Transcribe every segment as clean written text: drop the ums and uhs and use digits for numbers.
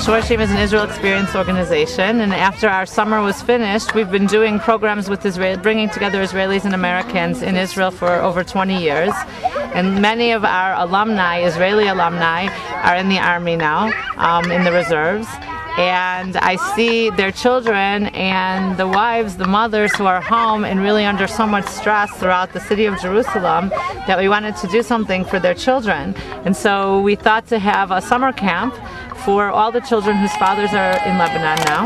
Shorashim is an Israel Experience organization, and after our summer was finished, we've been doing programs with bringing together Israelis and Americans in Israel for over 20 years. And many of our alumni, Israeli alumni, are in the army now, in the reserves. And I see their children and the wives, the mothers who are home and really under so much stress throughout the city of Jerusalem that we wanted to do something for their children. And so we thought to have a summer camp for all the children whose fathers are in Lebanon now.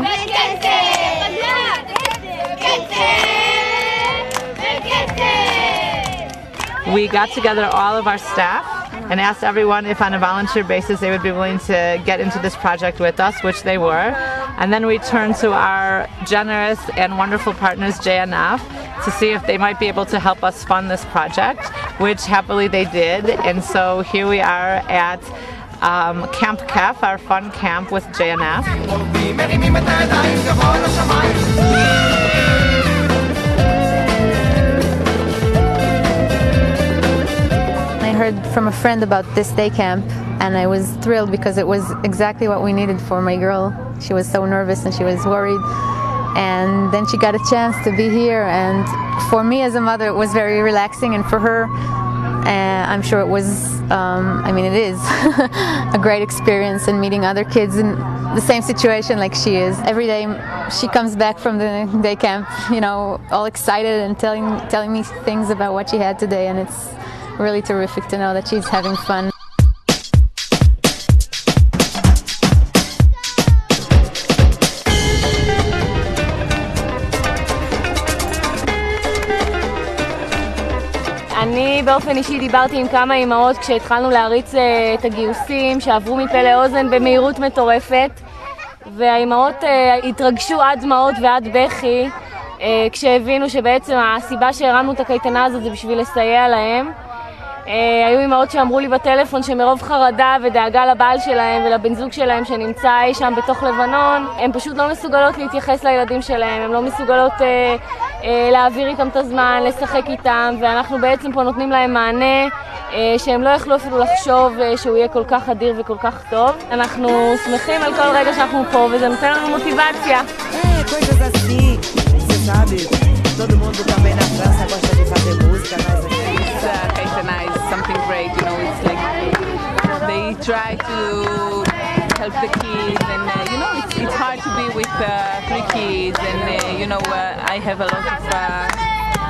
We got together all of our staff and asked everyone if on a volunteer basis they would be willing to get into this project with us, which they were. And then we turned to our generous and wonderful partners, JNF, to see if they might be able to help us fund this project, which happily they did. And so here we are at Camp Kef, our fun camp with JNF. I heard from a friend about this day camp, and I was thrilled because it was exactly what we needed for my girl. She was so nervous and she was worried, and then she got a chance to be here, and for me as a mother it was very relaxing, and for her I'm sure it was, it is a great experience, and meeting other kids in the same situation like she is. Every day she comes back from the day camp, all excited and telling me things about what she had today, and it's really terrific to know that she's having fun. אני באופן אישי דיברתי עם כמה אימהות כשהתחלנו להריץ את הגיוסים שעברו מפה לאוזן במהירות מטורפת, והאימהות התרגשו עד דמעות ועד בכי כשהבינו שבעצם הסיבה שהרמנו את הקייטנה הזאת זה בשביל לסייע להם. היו אימהות שאמרו לי בטלפון שמרוב חרדה ודאגה לבעל שלהם ולבן זוג שלהם שנמצא אי שם בתוך לבנון, הם פשוט לא מסוגלות להתייחס לילדים שלהם, הם לא מסוגלות להעביר איתם את הזמן, לשחק איתם, ואנחנו בעצם פה נותנים להם מענה שהם לא יכלו אפילו לחשוב שהוא יהיה כל כך אדיר וכל כך טוב. אנחנו שמחים על כל רגע שאנחנו פה, וזה נותן לנו מוטיבציה. Todo mundo também na França gosta de fazer música, mas Kaitana is something great, it's like they try to help the kids, and it's hard to be with 3 kids, and I have a lot of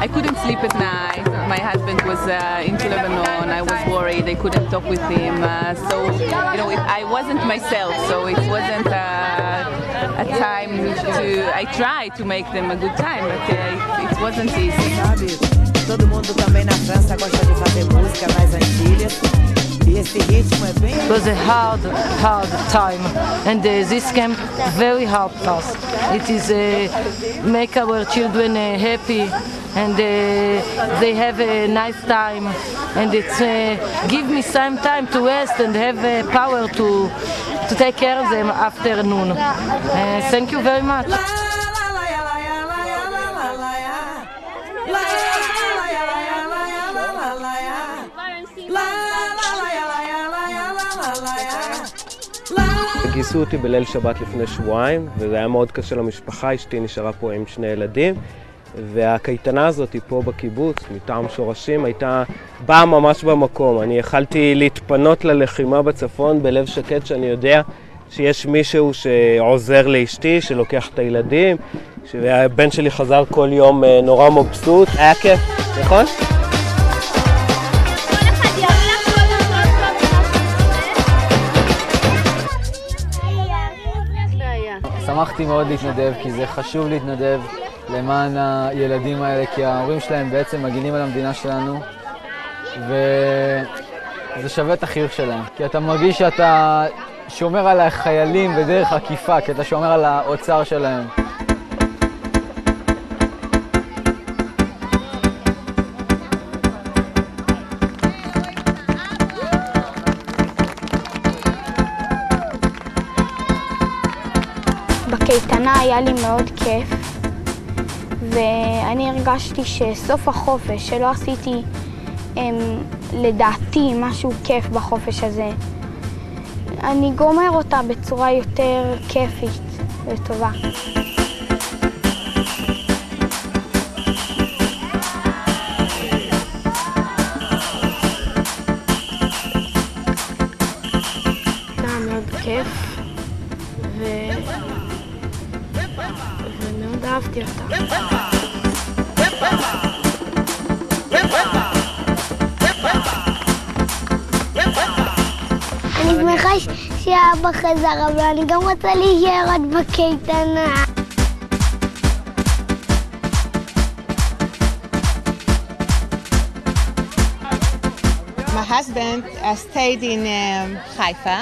I couldn't sleep at night. My husband was into Lebanon. I was worried. I couldn't talk with him. I wasn't myself, so it wasn't a time to... I tried to make them a good time, but it wasn't easy. Todo mundo também na França gosta de fazer música nas Antilhas. E esse ritmo é bem... It was a hard time, and this camp very helped us. It is make our children happy, and they have a nice time, and it's give me some time to rest and have power to take care of them after noon. Thank you very much. גייסו אותי בליל שבת לפני שבועיים, וזה היה מאוד קשה למשפחה. אשתי נשארה פה עם 2 ילדים, והקייטנה הזאת פה בקיבוץ, מטעם שורשים, באה ממש במקום. אני יכלתי להתפנות ללחימה בצפון בלב שקט, שאני יודע שיש מישהו שעוזר לאשתי, שלוקח את הילדים, שהבן שלי חזר כל יום נורא מבסוט. היה כיף, נכון? שמחתי מאוד להתנדב, כי זה חשוב להתנדב למען הילדים האלה, כי ההורים שלהם בעצם מגינים על המדינה שלנו, וזה שווה את החיוך שלהם. כי אתה מרגיש שאתה שומר על החיילים בדרך עקיפה, כי אתה שומר על האוצר שלהם. בקייטנה היה לי מאוד כיף, ואני הרגשתי שסוף החופש שלא עשיתי לדעתי משהו כיף בחופש הזה. אני גומר אותה בצורה יותר כיפית וטובה. היה מאוד כיף ומאוד אהבתי אותה. אני שמחה שאבא חזר, אבל אני גם רוצה להישאר עוד בקייטנה. My husband stayed in Haifa,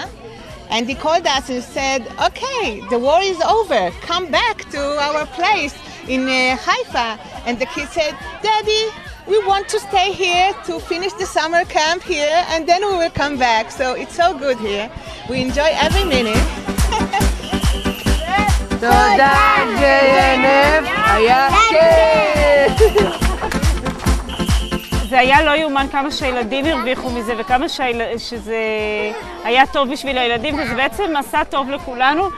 and he called us and said, "Okay, the war is over. Come back to our place in Haifa." And the kid said, "Daddy, we want to stay here to finish the summer camp here, and then we will come back." So it's so good here. We enjoy every minute. תודה ג'יינב, היה כיף. זה היה לא יאומן כמה שהילדים הרוויחו מזה וכמה שזה היה טוב בשביל הילדים, וזה בעצם עשה טוב לכולנו.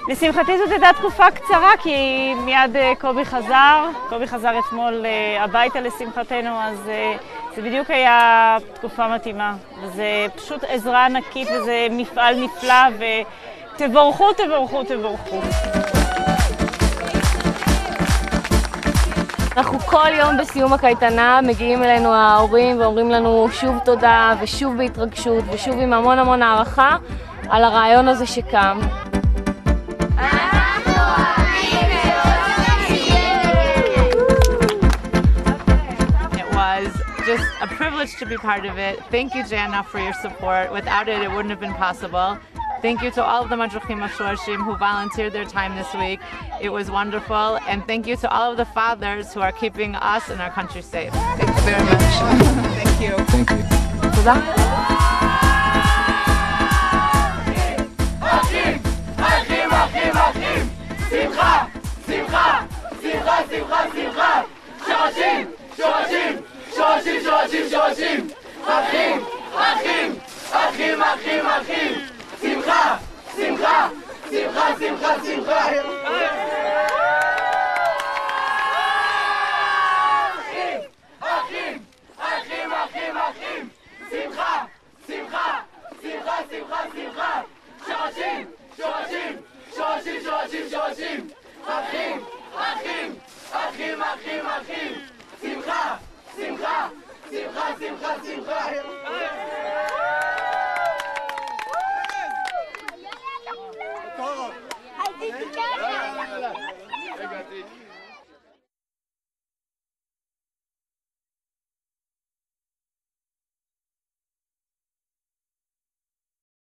לשמחתי זאת הייתה תקופה קצרה, כי מיד קובי חזר אתמול הביתה לשמחתנו, אז זה בדיוק היה תקופה מתאימה. וזה פשוט עזרה ענקית וזה מפעל נפלא, ותבורכו, תבורכו, תבורכו. אנחנו כל יום בסיום הקייטנה מגיעים אלינו ההורים ואומרים לנו שוב תודה ושוב בהתרגשות ושוב עם המון המון הערכה על הרעיון הזה שקם. It was just a privilege to be part of it. Thank you, Jana, for your support. Without it, it wouldn't have been possible. Thank you to all of the Madruchim HaShorshim who volunteered their time this week. It was wonderful. And thank you to all of the fathers who are keeping us and our country safe. Thank you very much. Thank you. Thank you. תודה. אחים, אחים, אחים, אחים, שמחה, שמחה, שמחה, שמחה, שמחה, שורשים, שורשים, שורשים, שורשים, שורשים, אחים, אחים, אחים, אחים, אחים, שמחה, שמחה, שמחה, שמחה, שמחה.